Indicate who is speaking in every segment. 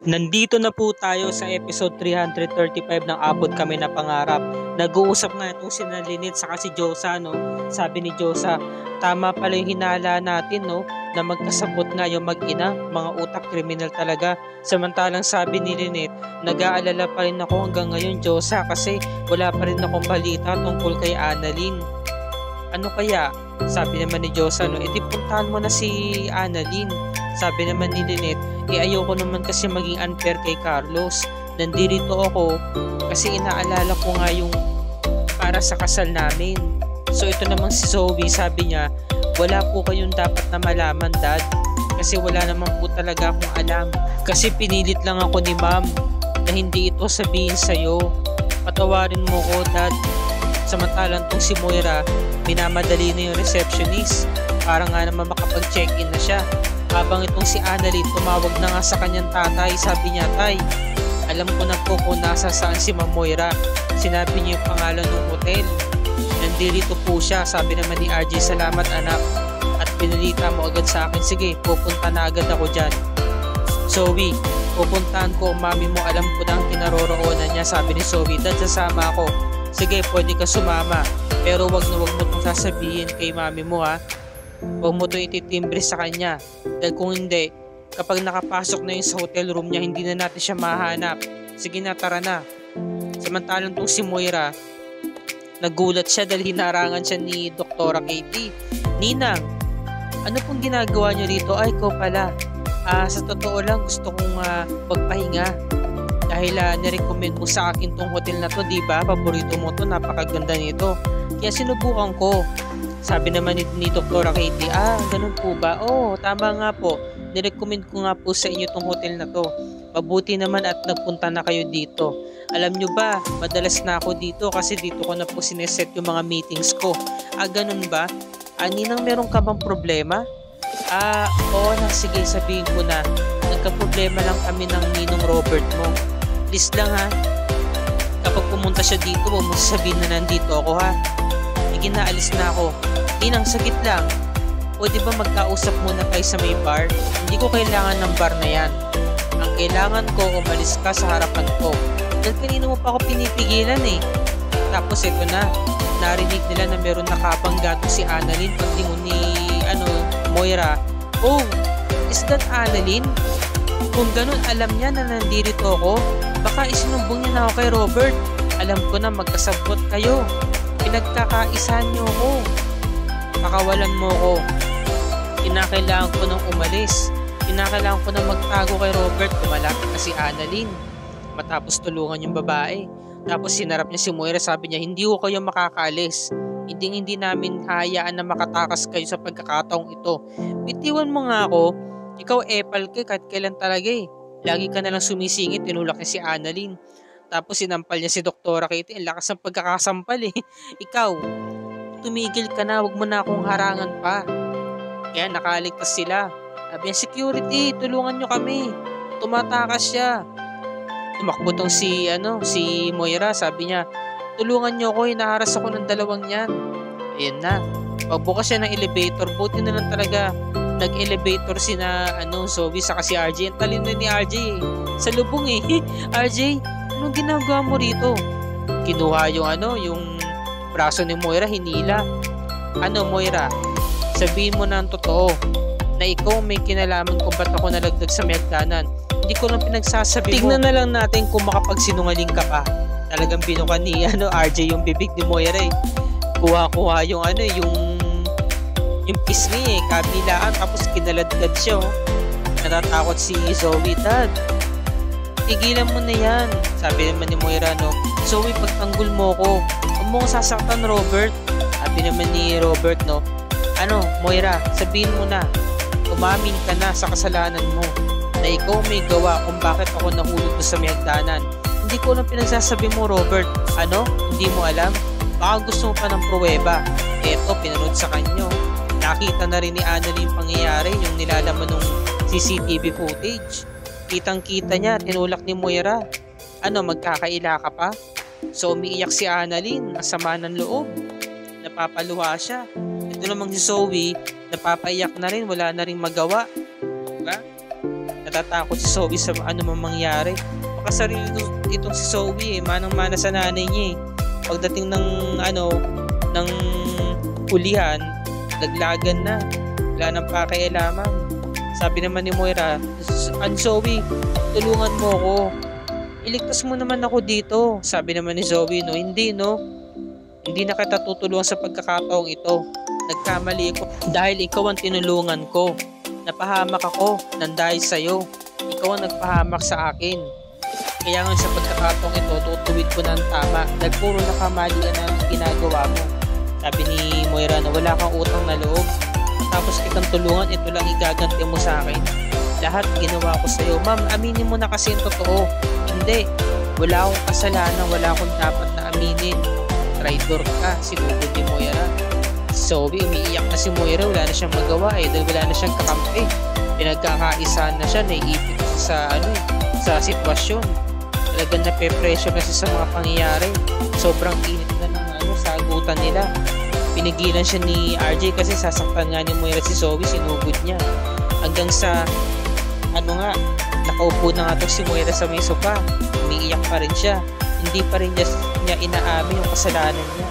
Speaker 1: Nandito na po tayo sa episode 335 ng Abot Kami na Pangarap. Nag-uusap nga itong si Lynette saka si Josa, no? Sabi ni Josa, tama pala yung hinala natin, no? Na magkasabot nga yung mag-ina, mga utak kriminal talaga. Samantalang sabi ni Lynette, nag-aalala pa rin ako hanggang ngayon, Josa, kasi wala pa rin akong balita tungkol kay Annalyn. Ano kaya? Sabi naman ni Josa, no? Puntahan mo na si Annalyn. Sabi naman ni Lynette, ayoko naman kasi maging unfair kay Carlos. Nandito ako kasi inaalala ko nga yung para sa kasal namin. So ito naman si Zoe, sabi niya, wala po kayong dapat na malaman, Dad. Kasi wala naman po talaga akong alam. Kasi pinilit lang ako ni Ma'am na hindi ito sabihin sa'yo. Patawarin mo ko, Dad. Samantalang tong si Moira, minamadali na yung receptionist. Para nga naman makapag-check-in na siya. Habang itong si Annalyn tumawag na nga sa kanyang tatay, sabi niya, Tay, alam ko na po kung nasa saan si Ma'am Moira. Sinabi niya yung pangalan ng hotel. Nandito po siya, sabi naman ni RJ, salamat anak. At pinalita mo agad sa akin, sige, pupunta na agad ako dyan. Zoe, pupuntahan ko ang mami mo, alam ko na ang kinaroroonan niya, sabi ni Zoe, Dad, sasama ako. Sige, pwede ka sumama, pero wag mo itong sasabihin kay mami mo, ha. Huwag mo ito ititimbre sa kanya. Dahil kung hindi, kapag nakapasok na yun sa hotel room niya, hindi na natin siya mahanap. Sige na, tara na. Samantalang itong si Moira, nagulat siya dahil hinarangan siya ni Dr. Katie. Ninang, ano pong ginagawa niyo rito? Ay, ko pala. Sa totoo lang, gusto kong magpahinga. Dahil nirecommend mo sa akin tong hotel na to, diba? Paborito mo to, napakaganda nito. Kaya sinubukan ko. Sabi naman ni Dr. Katie, ganun po ba? Oo, tama nga po. Nirecommend ko nga po sa inyo tong hotel na to. Mabuti naman at nagpunta na kayo dito. Alam nyo ba, madalas na ako dito kasi dito ko na po sineset yung mga meetings ko. Ganun ba? Ninang, meron ka bang problema? Oo na, sige, sabihin ko na. Nagka-problema lang kami ng ninong Robert mo. Please lang, ha. Kapag pumunta siya dito, huwag mo sabihin na nandito ako, ha. Sige na, alis na ako. Ninang, sagit lang. Pwede ba magkausap muna tayo sa may bar? Hindi ko kailangan ng bar na yan. Ang kailangan ko, umalis ka sa harapan ko. Dahil kanina mo pa ako pinipigilan eh. Tapos ito na, narinig nila na meron nakabangga si Annalyn paglingon ni Moira. Oh, is that Annalyn? Kung ganun, alam niya na nandito ako. Baka isinumbong niya na ako kay Robert. Alam ko na magkasabot kayo. Pinagkakaisahan niyo ako. Pakawalan mo ko. Kinakailangan ko nang umalis. Kinakailangan ko nang magtago kay Robert. Kumalapit na si Annalyn. Matapos tulungan yung babae. Tapos sinarap niya si Moira. Sabi niya, hindi ko kayo makakaalis. Hindi namin hayaan na makatakas kayo sa pagkakataong ito. Bitiwan mo nga ako. Ikaw epal ka kahit kailan talaga eh. Lagi ka nalang sumisingit. Tinulak niya si Annalyn. Tapos sinampal niya si Dr. Katie. Ang lakas ng pagkakasampal eh. Ikaw, tumigil ka na. Huwag mo na akong harangan pa. Kaya nakaligtas sila. Sabi niya, security, tulungan nyo kami. Tumatakas siya. Tumakbo tong si Moira. Sabi niya, tulungan nyo ako. Hinaharas ako ng dalawang yan. Ayan na. Pagbukas siya ng elevator. Buti na lang talaga. Nag-elevator si Zoe saka si RJ. Ang talino ni RJ eh. Sa lubong eh. RJ, anong ginagawa mo rito? Kinuha yung braso ni Moira, hinila. Moira, sabihin mo na ang totoo na ikaw may kinalaman kung ba't ako nalagdag sa may hagdanan. Hindi ko lang pinagsasabi mo. Tignan na lang natin kung makapagsinungaling ka pa. Talagang binuka ni RJ yung bibig ni Moira eh. Kuha-kuha yung pisngi eh, kabilaan, tapos kinaladkad siya oh. Natatakot si Zoe, Dad, tigilan mo na yan. Sabi naman ni Moira, Zoe, pagtanggol mo ko, huwag mo sasaktan, Robert. Sabi naman ni Robert, Moira, sabihin mo na, umamin ka na sa kasalanan mo, na ikaw may gawa kung bakit ako nahulog sa may hagdanan. Hindi ko lang pinagsasabi mo, Robert. Hindi mo alam? Baka gusto mo pa ng pruweba. Eto, pinanood sa kanyo. Nakita na rin ni Annalyn yung pangyayari, yung nilalaman ng CCTV footage. Kitang-kita niya, tinulak ni Moira. Magkakaila ka pa? So umiiyak si Annalyn, masama ng loob. Napapaluha siya. Ito namang si Zoe, napapaiyak na rin, wala na rin magawa. Diba? natatakot si Zoe sa anumang mangyari. Makasarili itong si Zoe manang-mana sa nanay niya Pagdating ng ng pulihan, laglagan na. Wala nang pakialaman. Sabi naman ni Moira, Zoe, tulungan mo ko. Iligtas mo naman ako dito. Sabi naman ni Zoe, hindi na kita tutulungan sa pagkakataong ito. Nagkamali ako dahil ikaw ang tinulungan ko. Napahamak ako nang dahil sa'yo. Ikaw ang nagpahamak sa akin. Kaya nga sa pagkakataong ito, tutuwid ko ng tama. Nagpuro na kamalian ang ginagawa mo. Sabi ni Moira na wala kang utang na loob. Tapos kitang tulungan, ito lang igaganti mo sa akin. Lahat ginawa ko sa'yo. Ma'am, aminin mo na kasi yung totoo. Hindi. Wala akong kasalanan. Wala akong dapat na aminin. Traitor ka. Sinugod ni Moira. Zoe, umiiyak na si Moira. Wala na siyang magawa dahil wala na siyang kakampi. Pinagkakaisahan na siya. Naiipit sa sa sitwasyon. Talagang nape-pressure kasi sa mga pangyayari. Sobrang init na ng sagutan nila. Pinigilan siya ni RJ kasi sasaktan nga ni Moira si Zoe, sinugod niya. Hanggang sa nakaupo na nga si Moira sa may sofa. Umiiyak pa rin siya. Hindi pa rin niya inaamin yung kasalanan niya.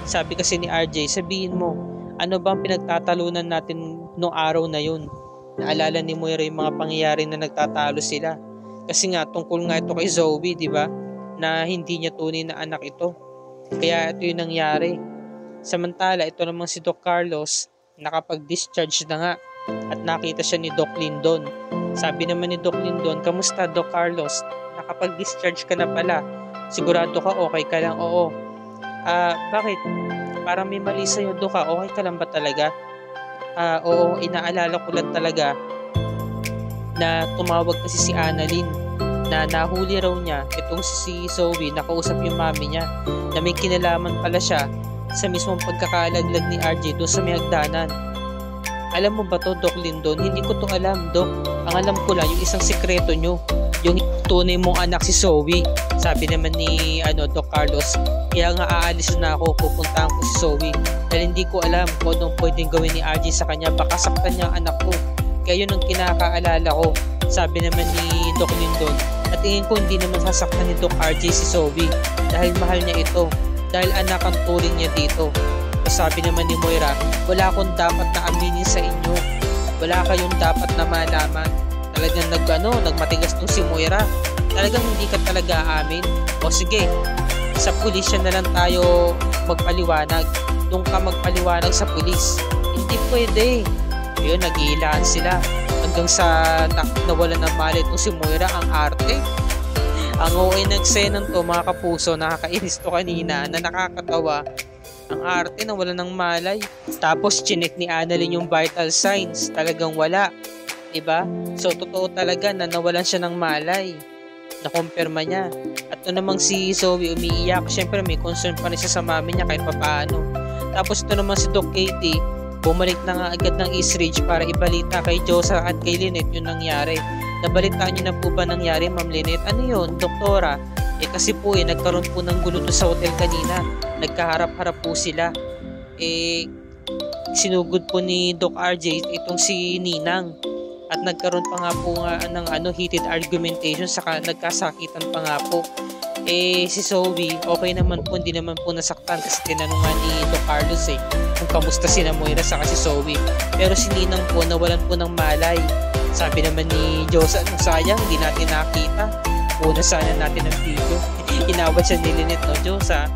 Speaker 1: Sabi kasi ni RJ, sabihin mo, ano bang pinagtatalunan natin noong araw na yun? Naalala ni Moira yung mga pangyayari na nagtatalo sila. Kasi nga, tungkol nga ito kay Zoe, di ba? Na hindi niya tunay na anak ito. Kaya ito yung nangyari. Samantala, ito namang si Doc Carlos, nakapag-discharge na nga at nakita siya ni Doc Lindon. Sabi naman ni Doc Lindon, kamusta Doc Carlos? Nakapag-discharge ka na pala. Sigurado ka okay ka lang? Oo. Bakit? Parang may mali sa'yo, Doc. Okay ka lang ba talaga? Oo, inaalala ko lang talaga na tumawag kasi si Annalyn na nahuli raw niya itong si Zoe, nakausap yung mami niya na may kinalaman pala siya sa mismong pagkakalaglag ni RJ doon sa may hagdanan. Alam mo ba to, Doc Lindon? Hindi ko to alam, Doc. Ang alam ko lang, yung isang sikreto nyo, yung tunay mong anak si Zoe. Sabi naman ni Doc Carlos, kaya nga aalis na ako, pupuntahan ko si Zoe. Dahil hindi ko alam kung anong pwedeng gawin ni RJ sa kanya, baka saktan niya ang anak ko. Kaya yun ang kinakaalala ko. Sabi naman ni Doc Lindon, at tingin ko hindi naman sasaktan ni Doc RJ si Zoe dahil mahal niya ito. Dahil anak ang turing niya dito. Sabi naman ni Moira, wala akong dapat na aminin sa inyo. Wala kayong dapat na malaman. Talagang nagmatigas tong si Moira. Talagang hindi ka talaga amin. O sige, sa pulis na lang tayo magpaliwanag. Doon ka magpaliwanag sa pulis. Hindi pwede. Ayun, nag-iilaan sila. Hanggang sa nawalan ng malit tong si Moira, ang arte. Ang OA nagsenan to, mga kapuso, nakakainis to kanina na nakakatawa. Ang arte na wala ng malay. Tapos chinek ni Annalyn yung vital signs. Talagang wala. Diba? So totoo talaga na nawalan siya ng malay. Nakumpirma niya. At ito namang si Zoe umiiyak. Siyempre may concern pa rin siya sa mami niya kahit papaano. Tapos ito naman si Doc Katie, bumalik na nga agad ng East Ridge para ibalita kay Josa at kay Lynette yung nangyari. Nabalitaan niyo na po ba nangyari, Ma'am Lynette? Ano yun, Doktora? Kasi po nagkaroon po ng gulo sa hotel kanina. Nagkaharap-harap po sila. Sinugod po ni Doc RJ itong si Ninang. At nagkaroon pa nga po ng heated argumentation, saka nagkasakitan pa nga po. Si Zoe, okay naman po, hindi naman po nasaktan kasi tinanong nga ni Doc Carlos kung kamusta si Moira saka si Zoe. Pero si Ninang po nawalan po ng malay. Sabi naman ni Josa, sayang, hindi natin nakita. Una sana natin ang video. Inawat siya ni Lynette, no, Josa?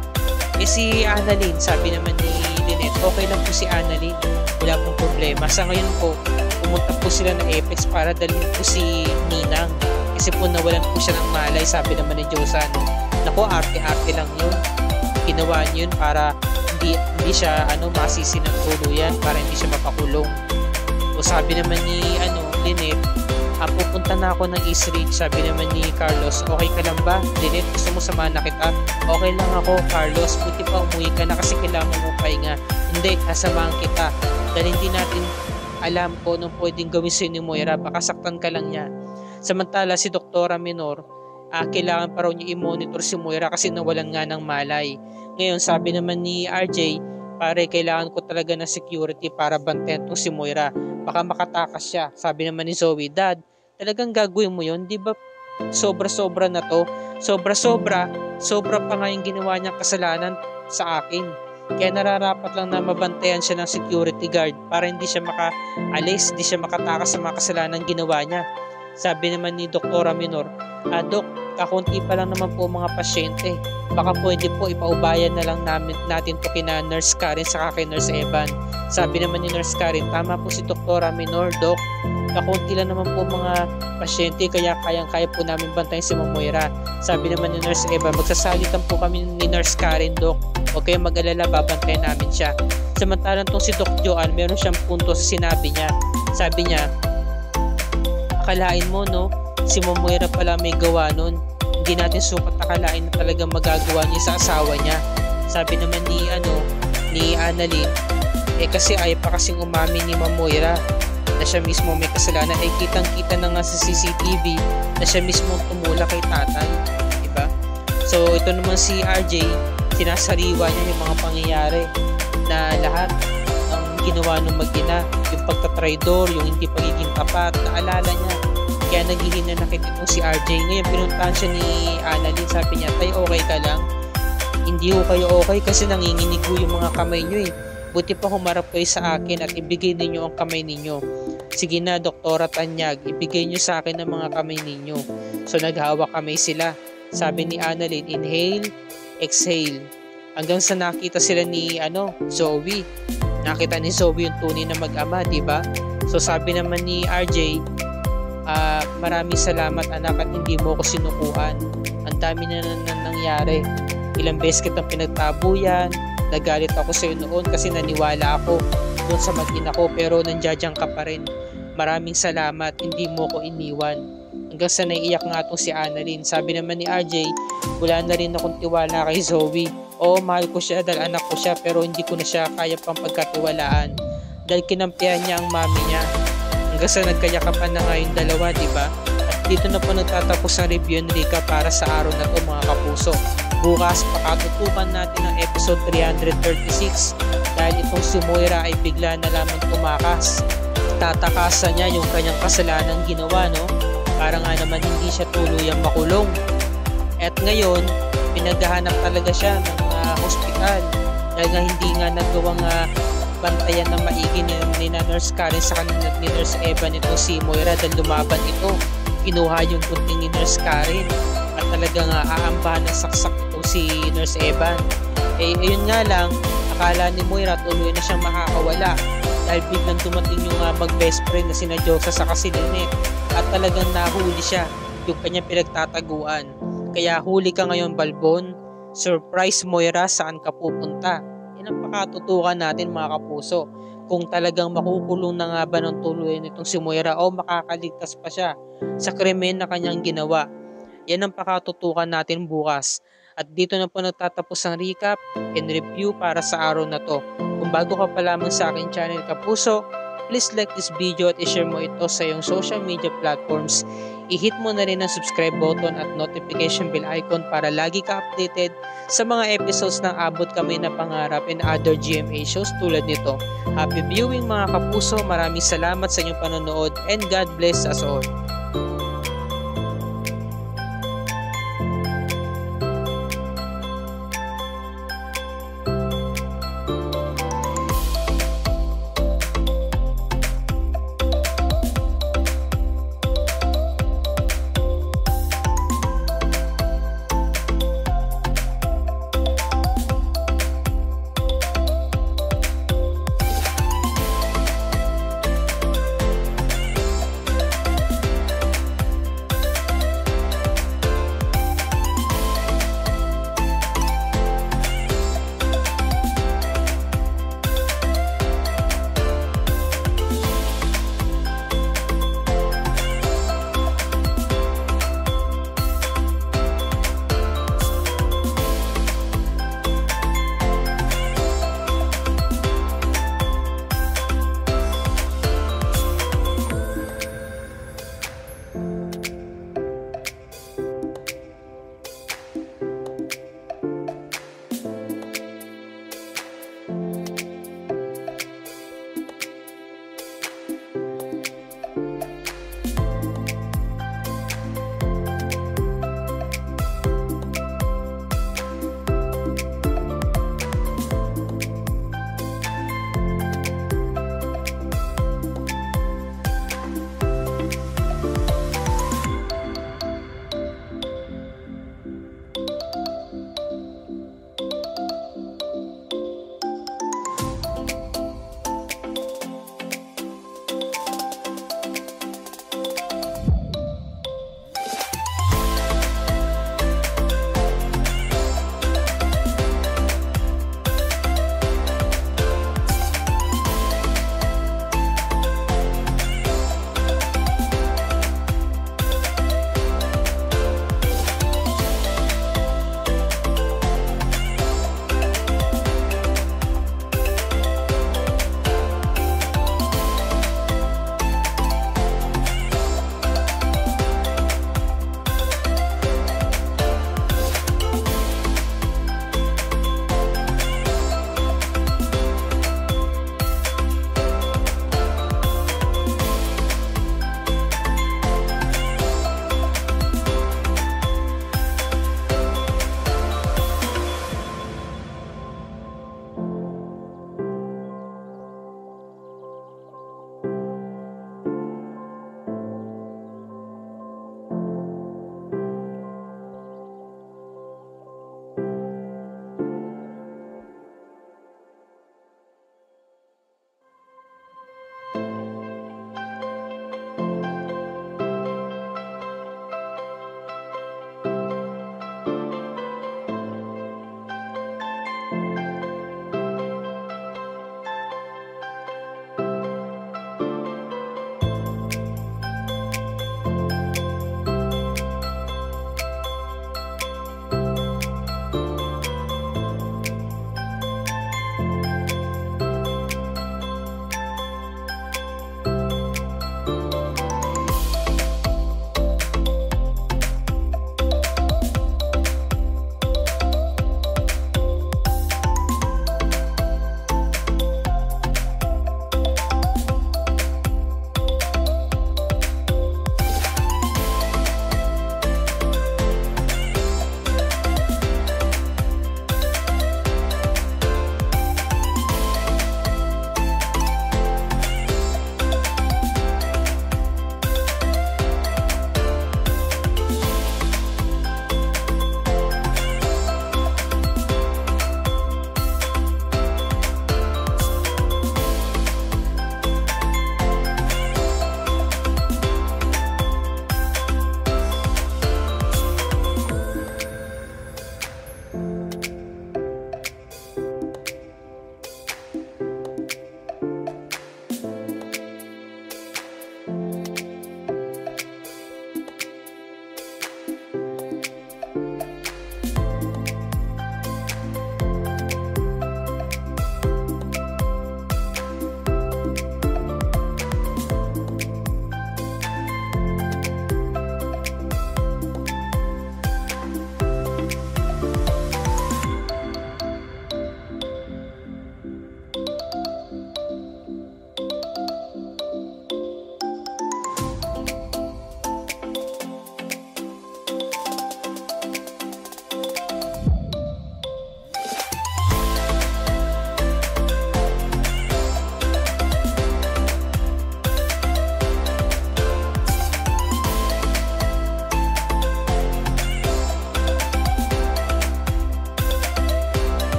Speaker 1: Si Annalyn, sabi naman ni Lynette, okay lang po si Annalyn. Wala pong problema. Sa ngayon po, pumunta po sila ng Apex para dalhin po si Ninang. Kasi po nawalan po siya ng malay, sabi naman ni Josa, no? Naku, arte-arte lang yun. Ginawa niyo yun para hindi siya masisi ng tuluyan, para hindi siya mapakulong. O sabi naman ni Lynette, pupunta na ako ng East Ridge. Sabi naman ni Carlos, okay ka lang ba? Lynette, gusto mo samahan na kita? Okay lang ako, Carlos. Buti pa umuwi ka na kasi kailangan mo pahinga. Hindi, kasamahan kita. Dahil hindi natin alam kung anong pwedeng gawin sa ni Moira. Baka saktan ka lang niya. Samantala si Doktora Minor, kailangan pa raw niya i-monitor si Moira kasi nawalan nga ng malay. Ngayon, sabi naman ni RJ, pare, kailangan ko talaga ng security para bantayan tong si Moira. Baka makatakas siya. Sabi naman ni Zoe, Dad, Talagang gagawin mo yun? Di ba sobra-sobra na to? Sobra-sobra, sobra pa nga yung ginawa niyang kasalanan sa akin. Kaya nararapat lang na mabantayan siya ng security guard para hindi siya makaalis, hindi siya makatakas sa mga kasalanan ginawa niya. Sabi naman ni Doktora Minor, Dok, kakunti pa lang naman po mga pasyente. Baka pwede po ipaubayan na lang natin to kina Nurse Karen saka kay Nurse Evan. Sabi naman ni Nurse Karen, tama po si Doktora Minor, Dok. Kakunti lang naman po mga pasyente kaya kayang-kaya po namin bantayan si Ma'am Moira. Sabi naman ni Nurse Evan, magsasalitan po kami ni Nurse Karen, Dok. Huwag kayong mag-alala, babantayan namin siya. Samantalang tong si Doc Joanne, meron siyang punto sa sinabi niya. Sabi niya, akalain mo no, si Ma'am Moira pala may gawa nun. Hindi natin sukat akalain na talagang magagawa niya sa asawa niya. Sabi naman ni Annalyn, kasi ayaw pa kasing umamin ni Ma'am Moira na siya mismo may kasalanan. Kitang-kita na nga sa CCTV na siya mismo tumula kay tatay, diba? So ito naman si RJ, sinasariwa niya yung mga pangyayari na lahat ng ginawa ng mag-ina, yung pagtatraidor, yung hindi pagiging tapat, naalala niya. Kaya naghihinanakit itong si RJ. Ngayon pinuntahan siya ni Annalyn, sabi niya, tay, okay ka lang? Hindi ko kayo okay kasi nanginginig yung mga kamay niyo eh. Buti pa humarap kayo sa akin at ibigay ninyo ang kamay ninyo. Sige na, Doktora Tanyag, ibigay nyo sa akin ang mga kamay ninyo. So naghawak kamay sila. Sabi ni Annalyn, inhale, exhale. Hanggang sa nakita sila ni Zoe. Nakita ni Zoe yung tunay na mag-ama, diba? So sabi naman ni RJ, maraming salamat anak at hindi mo ako sinukuan. Ang dami na nangyari. Ilang beses kitang pinagtabuyan. Nagalit ako sa iyo noon kasi naniwala ako doon sa mag-ina ko, pero nandiyan ka pa rin. Maraming salamat, hindi mo ko iniwan. Hanggang sa naiiyak nga itong si Annalyn. Sabi naman ni RJ, wala na rin akong tiwala kay Zoe. Oo, mahal ko siya dahil anak ko siya, pero hindi ko na siya kaya pang pagkatiwalaan dahil kinampihan niya ang mami niya. Hanggang sa nagkayakapan na nga yung dalawa, diba? At dito na po nagtatapos ang review ni Rika para sa araw na to, mga kapuso. Bukas, pakatutukan natin ang episode 336 dahil itong si Moira ay bigla na lamang tumakas. Tatakasan niya yung kanyang kasalanan ginawa, no? Para nga naman hindi siya tuluyang makulong. At ngayon, pinaghahanap talaga siya ng hospital dahil nga hindi nga nagawang bantayan na maigi ni Nurse Karen sa kanila ni Nurse Evan ito si Moira dahil lumaban ito. Kinuha yung kunting ni Nurse Karen at talagang aambahan ng saksak ito si Nurse Evan. Ayun nga lang, akala ni Moira tuloy na siyang makakawala dahil biglang dumating yung mag-best friend na sina Josa sa si Lynette at talagang nahuli siya yung kanyang pinagtataguan. Kaya huli ka ngayon, Balbon. Surprise, Moira, saan ka pupunta? Yan ang pakatutukan natin, mga kapuso. Kung talagang makukulong na nga ba ng tuluyan itong si Moira o makakaligtas pa siya sa krimen na kanyang ginawa. Yan ang pakatutukan natin bukas. At dito na po nagtatapos ang recap and review para sa araw na to. Kung bago ka pa lamang sa aking channel, kapuso, please like this video at i-share mo ito sa iyong social media platforms. I-hit mo na rin ang subscribe button at notification bell icon para lagi ka updated sa mga episodes ng Abot Kami na Pangarap and other GMA shows tulad nito. Happy viewing, mga kapuso, maraming salamat sa inyong panonood and God bless us all.